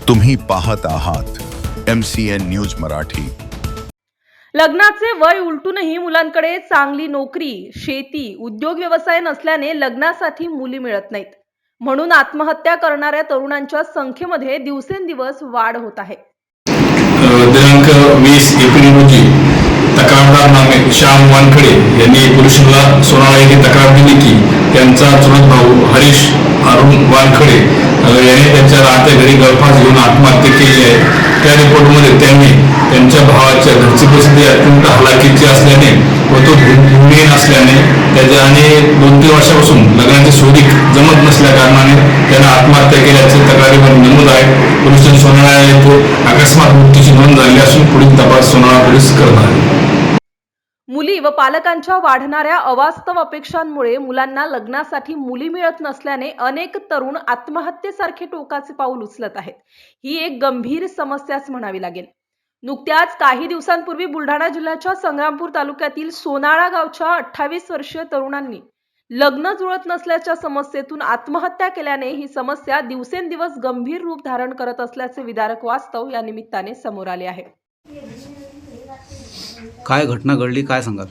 तुम्ही पाहत आहात MCN न्यूज मराठी। लग्नाचे वय उलटूनही मुलांकडे चांगली नोकरी, शेती, उद्योग व्यवसाय नसल्याने लग्नासाठी मुली मिळत नाहीत। म्हणून आत्महत्या करणाऱ्या तरुणांच्या संख्येमध्ये दिवसेंदिवस वाढ होत आहे। दिनांक 20 एप्रिल रोजी तक्रारदार नामे श्याम वानखडे यांनी पोलिसांना सोनाळा येथे तक्रार दिली की त्यांचा चुलत भाऊ हरीश अरुण वानखडे याने त्यांच्या राहत्या घरी गळफास घेऊन आत्महत्या केली आहे। त्या रिपोर्टमध्ये त्यांनी त्यांच्या भावाच्या घरची परिस्थिती अत्यंत हलाखीची असल्याने व तो भूमिहीन असल्याने त्याने 2-3 वर्षापासून लग्नाची सोयरीक जमत नसल्या कारणाने त्याने आत्महत्या केल्याचे तक्रारीवर नमूद आहे। पोलिसांनी सोनाळा येथे अकस्मात मृत्यूची नोंद झाली असून पुढील तपास सोनाळा पोलीस करत आहेत। मुली व पालकांच्या वाढणाऱ्या अवास्तव अपेक्षांमुळे मुलांना लग्नासाठी मुली मिळत नसल्याने अनेक तरुण आत्महत्येसारखे टोकाचे पाऊल उचलत आहेत। ही एक गंभीर समस्याच म्हणावी लागेल। नुकत्याच काही दिवसांपूर्वी बुलढाणा जिल्ह्याच्या संग्रामपूर तालुक्यातील सोनाळा गावच्या 28 वर्षीय तरुणांनी लग्न जुळत नसल्याच्या समस्येतून आत्महत्या केल्याने ही समस्या दिवसेंदिवस गंभीर रूप धारण करत असल्याचे विदारक वास्तव या निमित्ताने समोर आले आहे। काय घटना घडली, काय सांगाल?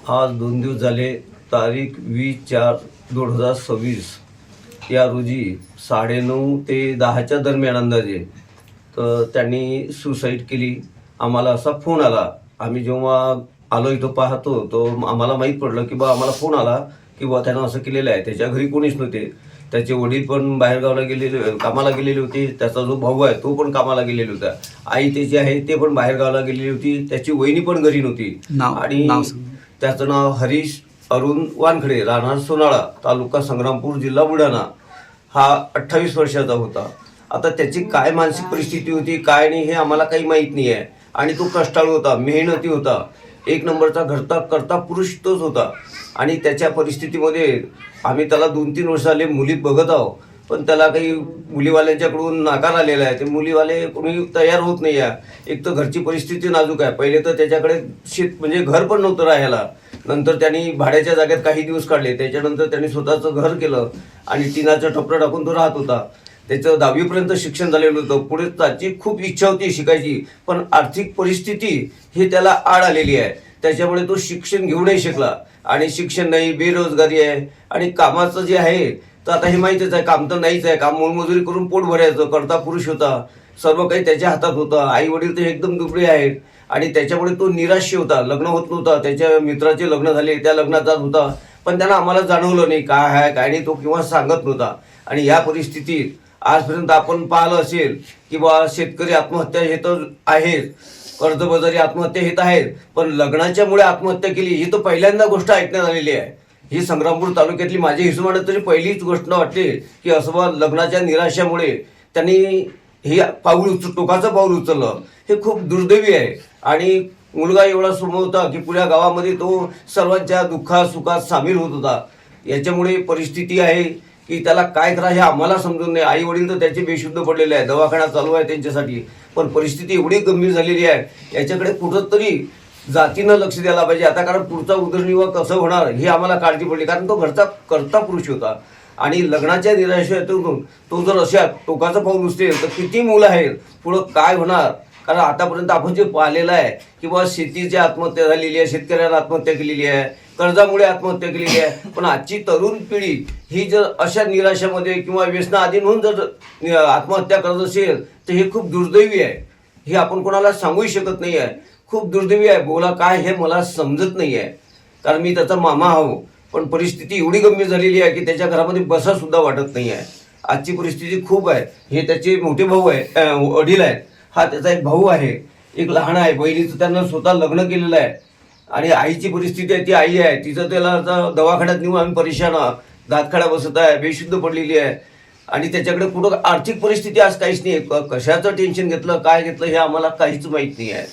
आज 2 दिवस झाले, तारीख 20/4/2026 या रोजी 9:30 ते 10च्या दरम्यान अंदाजे तर त्यांनी सुसाईड केली। आम्हाला असा फोन आला। आम्ही जेव्हा आलो इथं पाहतो तो आम्हाला माहीत पडलं की बा आम्हाला फोन आला की बा त्यानं असं केलेलं आहे। त्याच्या घरी कोणीच नव्हते, त्याचे वडील पण बाहेरगावला गेलेले, कामाला गेलेले होते। त्याचा जो भाऊ आहे तो पण कामाला गेलेला होता। आई त्याची आहे ते पण बाहेरगावला गेलेली होती। त्याची वहिनी पण घरी नव्हती आणि त्याचं नाव हरीश अरुण वानखडे, राहणार सोनाळा, तालुका संग्रामपूर, जिल्हा बुलढाणा। हा 28 वर्षाचा होता। आता त्याची काय मानसिक परिस्थिती होती काय नाही हे आम्हाला काही माहीत नाही आहे। आणि तो कष्टाळू होता, मेहनती होता, 1 नंबरचा घरचा करता पुरुष तोच होता। आणि त्याच्या परिस्थितीमध्ये आम्ही त्याला 2-3 वर्ष झाले मुली बघत आहोत, पण त्याला काही मुलीवाल्यांच्याकडून नाकार आलेला आहे। ते मुलीवाले कोणी तयार होत नाही आहे। एक तर घरची परिस्थिती नाजूक आहे। पहिले तर त्याच्याकडे म्हणजे घर पण नव्हतं राहायला। नंतर त्यांनी भाड्याच्या जागेत काही दिवस काढले। त्याच्यानंतर त्यांनी स्वतःचं घर केलं आणि टिनाचं टपरं टाकून तो राहत होता। त्याचं 10वीपर्यंत शिक्षण झालेलं होतं। पुढे त्याची खूप इच्छा होती शिकायची, पण आर्थिक परिस्थिती ही त्याला आड आलेली आहे। त्याच्यामुळे तो शिक्षण घेऊ नाही शकला आणि शिक्षण नाही, बेरोजगारी आहे आणि कामाचं जे आहे तर आता हे माहीतच आहे, काम तर नाहीच आहे। काम मोलमजुरी करून पोट भरायचं, करता पुरुष होता, सर्व काही त्याच्या हातात होतं। आई वडील तर एकदम दुबळे आहेत आणि त्याच्यामुळे तो निराश होता। लग्न होत नव्हता, त्याच्या मित्राचे लग्न झाले, त्या लग्नात जात होता, पण त्यांना आम्हाला जाणवलं नाही काय आहे काय नाही, तो किंवा सांगत नव्हता। आणि या परिस्थितीत आजपर्यंत आपण पाहिलं असेल की बा शेतकरी आत्महत्या हे तर आहेच, कर्जबाजारी आत्महत्या हे तर आहेत, पण लग्नाच्यामुळे आत्महत्या केली ही तर पहिल्यांदा गोष्ट ऐकण्यात आलेली आहे। ही संग्रामपूर तालुक्यातली माझ्या हिशोबाने तरी पहिलीच गोष्ट वाटते की असं लग्नाच्या निराशामुळे त्यांनी हे टोकाचं पाऊल उचललं। हे खूप दुर्दैवी आहे। आणि मुलगा एवढा समोर होता की पुऱ्या गावामध्ये तो सर्वांच्या दुःखात सुखात सामील होत होता। याच्यामुळे परिस्थिती आहे की त्याला काय करा हे आम्हाला समजून नाही। आई वडील तर त्याचे बेशुद्ध पडलेले आहे, दवाखाना चालू आहे त्यांच्यासाठी, पण परिस्थिती एवढी गंभीर झालेली आहे याच्याकडे कुठंतरी जातीनं लक्ष द्यायला पाहिजे आता। कारण पुढचा उदरनिर्वाह कसं होणार ही आम्हाला काळजी पडली, कारण तो घरचा करता पुरुष होता। आणि लग्नाच्या निराशेतून तो जर अशा टोकाचं पाऊल उचलेल तर किती मुलं आहेत, पुढं काय होणार? कारण आतापर्यंत आपण जे पाहिलेलं आहे की बा शेतीची आत्महत्या झालेली आहे, शेतकऱ्यांना आत्महत्या केलेली आहे, कर्जामुळे आत्महत्या केलेली आहे। पण आजची तरुण पिढी ही जर अशा निराशामध्ये किंवा व्यसनाधीन होऊन जर आत्महत्या करत असेल तर हे खूप दुर्दैवी आहे। हे आपण कोणाला सांगूही शकत नाही आहे। खूप दुर्दैवी आहे। बोला काय हे मला समजत नाही आहे, कारण मी त्याचा मामा आहो, पण परिस्थिती एवढी गंभीर झालेली आहे की त्याच्या घरामध्ये बसासुद्धा वाटत नाही आहे। आजची परिस्थिती खूप आहे। हे त्याचे मोठे भाऊ आहे, वडील आहेत, हा त्याचा एक भाऊ आहे, एक लहान आहे, बहिणीचं त्यानं स्वतः लग्न केलेलं आहे। आणि आईची परिस्थिती आहे ती आई आहे, तिचं त्याला दवाखान्यात नेऊन आम्ही परेशान, दातखडा बसत आहे, बेशुद्ध पडलेली आहे। आणि त्याच्याकडे कुठं आर्थिक परिस्थिती आज काहीच नाही आहे। कशाचं टेन्शन घेतलं काय घेतलं हे आम्हाला काहीच माहीत नाही आहे।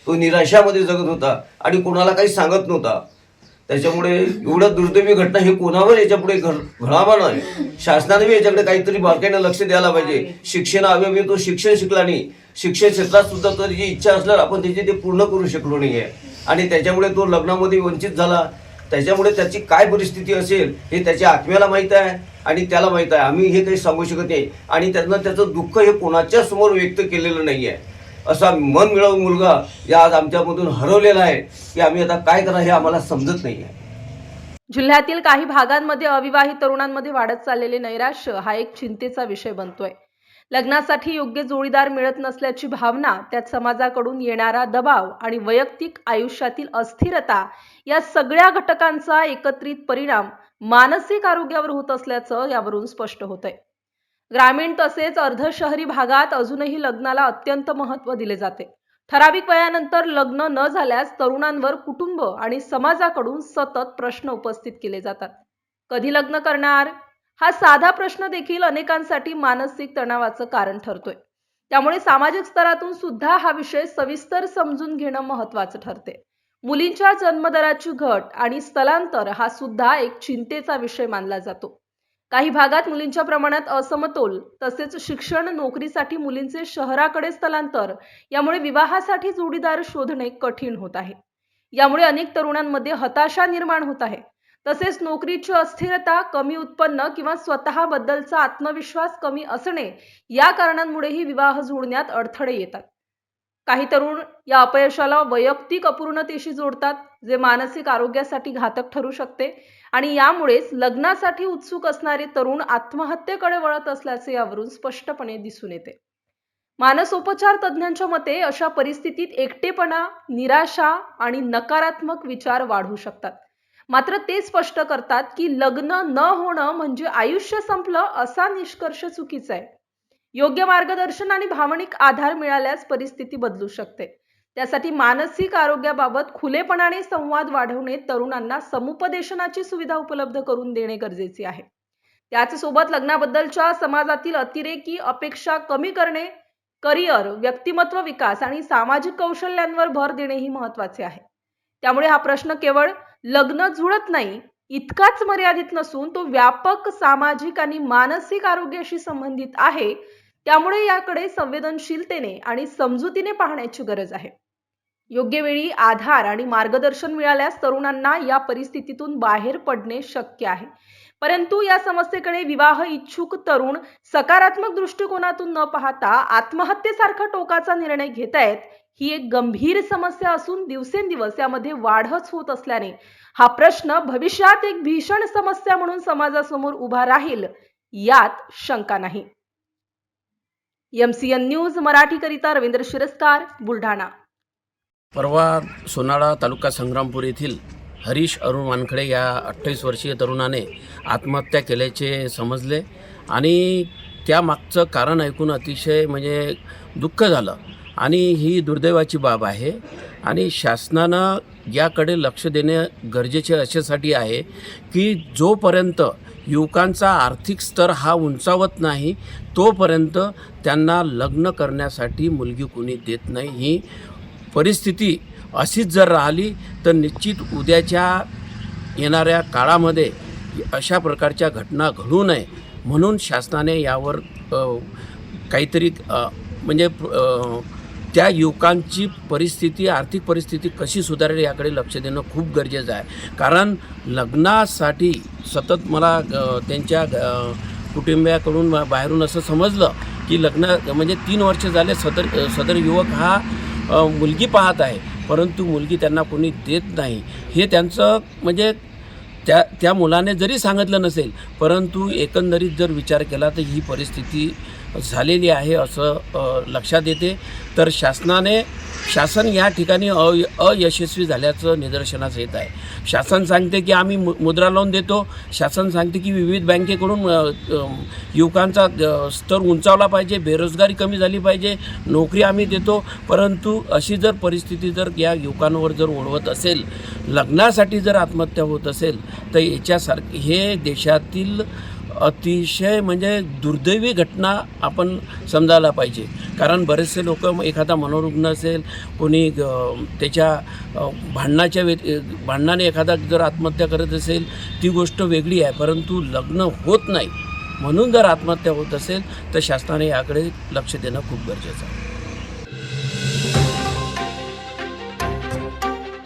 तो निराशामध्ये जगत होता आणि कोणाला काही सांगत नव्हता। त्याच्यामुळे एवढं दुर्दैवी घटना हे कोणावर याच्यापुढे घडावा नाही। शासनाने याच्याकडे काहीतरी बारकाईनं लक्ष द्यायला पाहिजे। शिक्षणाअभावी तो शिक्षण शिकला नाही, शिक्षण क्षेत्रात सुद्धा त्याची इच्छा असल्यावर आपण त्याची ते पूर्ण करू शकलो नाही आहे आणि त्याच्यामुळे तो लग्नामध्ये वंचित झाला। त्याच्यामुळे त्याची काय परिस्थिती असेल हे त्याच्या आत्म्याला माहीत आहे आणि त्याला माहीत आहे. आम्ही हे काही सांगू शकत नाही आणि त्याचं दुःख हे कोणाच्या समोर व्यक्त केलेलं नाही आहे. असा मन मिळवून मुलगा या आज आमच्यामधून हरवलेला आहे की आम्ही आता काय करा हे आम्हाला समजत नाही आहे. जिल्ह्यातील काही भागांमध्ये अविवाहित तरुणांमध्ये वाढत चाललेले नैराश्य हा एक चिंतेचा विषय बनतोय. लग्नासाठी योग्य जोडीदार मिळत नसल्याची भावना, त्यात समाजाकडून येणारा दबाव आणि वैयक्तिक आयुष्यातील अस्थिरता या सगळ्या घटकांचा एकत्रित परिणाम मानसिक आरोग्यावर होत असल्याचं यावरून स्पष्ट होतंय. ग्रामीण तसेच अर्धशहरी भागात अजूनही लग्नाला अत्यंत महत्त्व दिले जाते. ठराविक वयानंतर लग्न न झाल्यास तरुणांवर कुटुंब आणि समाजाकडून सतत प्रश्न उपस्थित केले जातात. कधी लग्न करणार? हा साधा प्रश्न देखील अनेकांसाठी मानसिक तणावाचं कारण ठरतोय. त्यामुळे सामाजिक स्तरातून सुद्धा हा विषय सविस्तर समजून घेणं महत्त्वाचं ठरते. मुलींच्या जन्मदराची घट आणि स्थलांतर हा सुद्धा एक चिंतेचा विषय मानला जातो. काही भागात मुलींच्या प्रमाणात असमतोल, तसेच शिक्षण, नोकरीसाठी मुलींचे शहराकडे स्थलांतर यामुळे विवाहासाठी जोडीदार शोधणे कठीण होत आहे. यामुळे अनेक तरुणांमध्ये हताशा निर्माण होत आहे. तसेच नोकरीची अस्थिरता, कमी उत्पन्न किंवा स्वतःबद्दलचा आत्मविश्वास कमी असणे या कारणांमुळेही विवाह जुळण्यात अडथळे येतात. काही तरुण या अपयशाला वैयक्तिक अपूर्णतेशी जोडतात, जे मानसिक आरोग्यासाठी घातक ठरू शकते आणि यामुळेच लग्नासाठी उत्सुक असणारे तरुण आत्महत्येकडे वळत असल्याचे यावरून स्पष्टपणे दिसून येते. मानसोपचार तज्ज्ञांच्या मते अशा परिस्थितीत एकटेपणा, निराशा आणि नकारात्मक विचार वाढू शकतात. मात्र ते स्पष्ट करतात की लग्न न होणं म्हणजे आयुष्य संपलं असा निष्कर्ष चुकीचा आहे. योग्य मार्गदर्शन आणि भावनिक आधार मिळाल्यास परिस्थिती बदलू शकते. त्यासाठी मानसिक आरोग्याबाबत खुलेपणाने संवाद वाढवणे, तरुणांना समुपदेशनाची सुविधा उपलब्ध करून देणे गरजेचे आहे. त्याचसोबत लग्नाबद्दलच्या समाजातील अतिरेकी अपेक्षा कमी करणे, करिअर, व्यक्तिमत्व विकास आणि सामाजिक कौशल्यांवर भर देणेही महत्त्वाचे आहे. त्यामुळे हा प्रश्न केवळ लग्न जुळत नाही इतकाच मर्यादित नसून तो व्यापक सामाजिक आणि मानसिक आरोग्याशी संबंधित आहे. त्यामुळे याकडे संवेदनशीलतेने आणि समजुतीने पाहण्याची गरज आहे. योग्य वेळी आधार आणि मार्गदर्शन मिळाल्यास तरुणांना या परिस्थितीतून बाहेर पडणे शक्य आहे. परंतु या समस्येकडे विवाह इच्छुक तरुण सकारात्मक दृष्टिकोनातून न पाहता आत्महत्येसारखा टोकाचा निर्णय घेतायत. ही एक गंभीर समस्या असून दिवसेंदिवस यामध्ये वाढच होत असल्याने हा प्रश्न भविष्यात एक भीषण समस्या म्हणून समाजासमोर उभा राहील यात शंका नाही. MCN न्यूज मराठीकरिता रवींद्र शिरस्कार, बुलढाणा. परवा सोनाळा तालुका संग्रामपूर येथील हरीश अरुण वानखडे या 28 वर्षीय तरुणाने आत्महत्या केल्याचे समजले आणि त्यामागचं कारण ऐकून अतिशय दुःख झालं आणि ही दुर्दैवाची बाब आहे आणि शासनानं याकडे लक्ष देणे गरजेचे अशासाठी आहे की जोपर्यंत युवकांचा आर्थिक स्तर हा उंचावत नाही तोपर्यंत त्यांना लग्न करण्यासाठी मुलगी कोणी देत नाही. ही परिस्थिती अशीच जर राहिली तर निश्चित उद्याच्या येणाऱ्या काळामध्ये अशा प्रकारच्या घटना घडू नये म्हणून शासनाने यावर काहीतरी त्या युवकांची परिस्थिती, आर्थिक परिस्थिती कशी सुधारेल याकडे लक्ष देणं खूप गरजेचं आहे. कारण लग्नासाठी सतत मला त्यांच्या कुटुंबियाकडून बाहेरून असं समजलं की लग्न 3 वर्ष झाले सदर युवक हा मुलगी पाहत आहे, परंतु मुलगी त्यांना कोणी देत नाही. हे त्यांचं त्या मुलाने जरी सांगितलं नसेल, परंतु एकंदरीत जर विचार केला तर ही परिस्थिती झालेली आहे असं लक्षात येते. तर शासन या ठिकाणी अयशस्वी झाल्याचं निदर्शनास येत आहे. शासन सांगते की आम्ही मुद्रा लोन देतो, शासन सांगते की विविध बँकेकडून युवकांचा स्तर उंचावला पाहिजे, बेरोजगारी कमी झाली पाहिजे, नोकरी आम्ही देतो. परंतु अशी जर परिस्थिती जर या युवकांवर जर ओढवत असेल, लग्नासाठी जर आत्महत्या होत असेल, तर याच्यासारखी हे देशातील अतिशय दुर्दैवी घटना आपण समजायला पाहिजे. कारण बरेचसे लोक, एखादा मनोरुग्ण असेल, कोणी त्याच्या भांडणाने एखादा जर आत्महत्या करत असेल ती गोष्ट वेगळी आहे, परंतु लग्न होत नाही म्हणून जर आत्महत्या होत असेल तर शासनाने याकडे लक्ष देणं खूप गरजेचं आहे.